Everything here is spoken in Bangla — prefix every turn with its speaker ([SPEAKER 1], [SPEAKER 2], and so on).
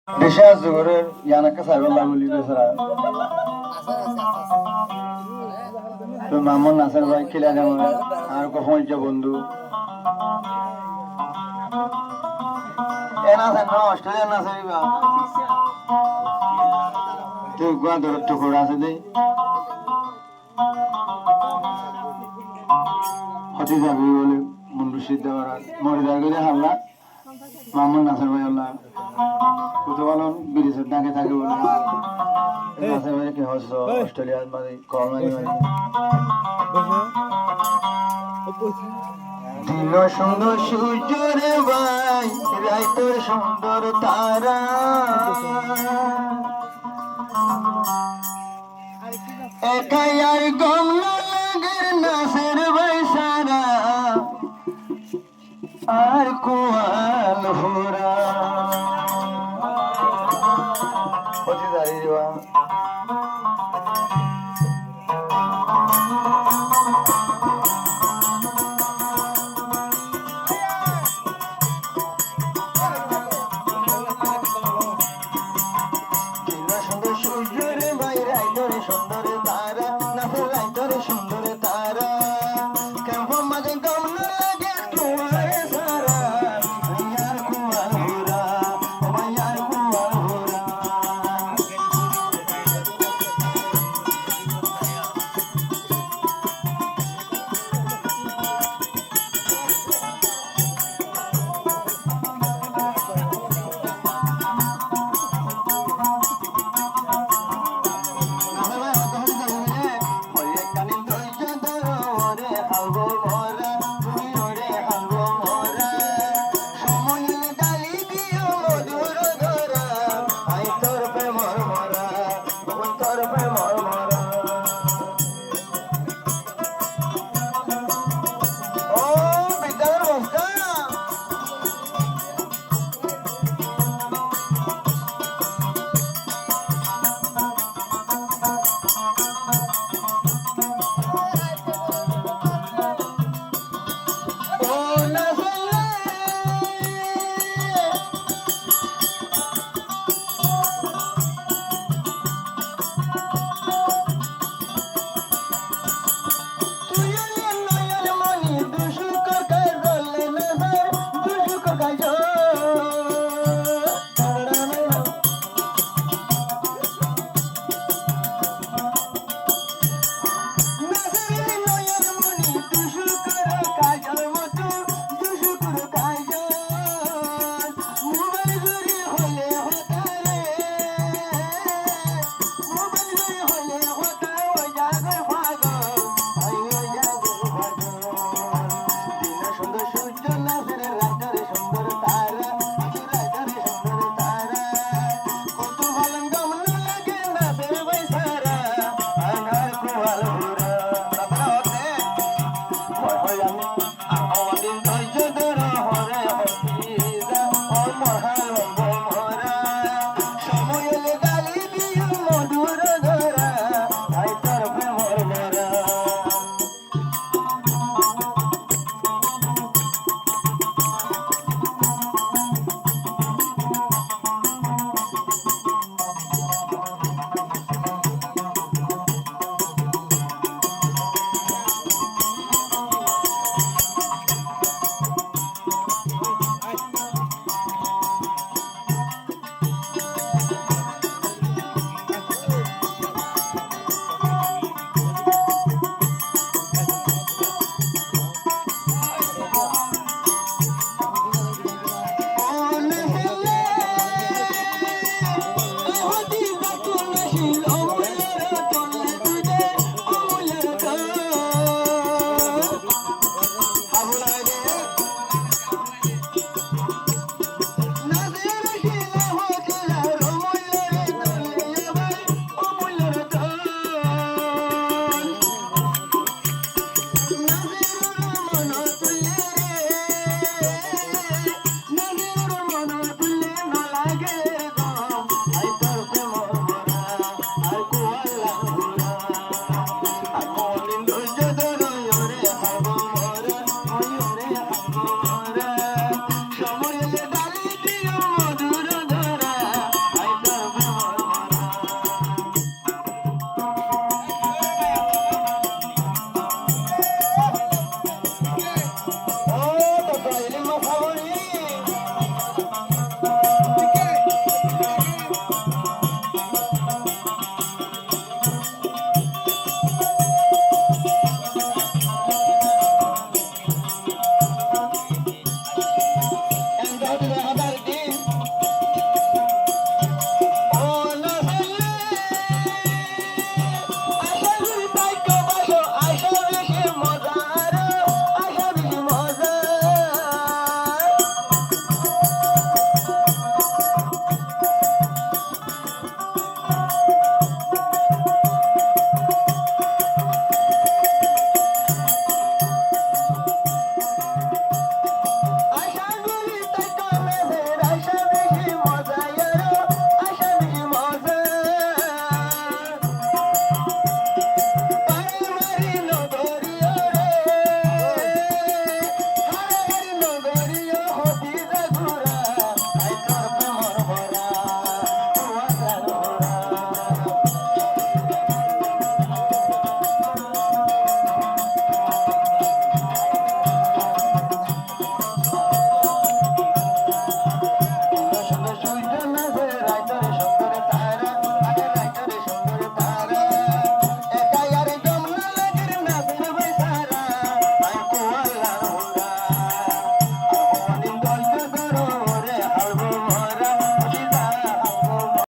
[SPEAKER 1] দেশে আজ জোহরের ইয়ানাকে সাইবার লাগুলি বেচারা তো মামুন নাসের ভাই খেলে আমার আর কখন যে বন্ধু এনা আছে না অস্ট্রেলিয়া না সাইবা তো গুয়া দরদ তো করে আছে দেই হতে যাবে বলে মুন্ডু সিদ্ধ করা মরে যাবে হাল্লা মামুন নাসের ভাই আল্লাহ কত ভালো বিদেশের ডাকে থাকে বলে নাসের ভাই কি হচ্ছে অস্ট্রেলিয়ার মানে কর্নারি দিন সুন্দর সূর্যের ভাই রাইতের সুন্দর তারা একাই আর গম লাগে নাসের ভাই সারা আর কোয়াল হোরা দাঁড়িয়ে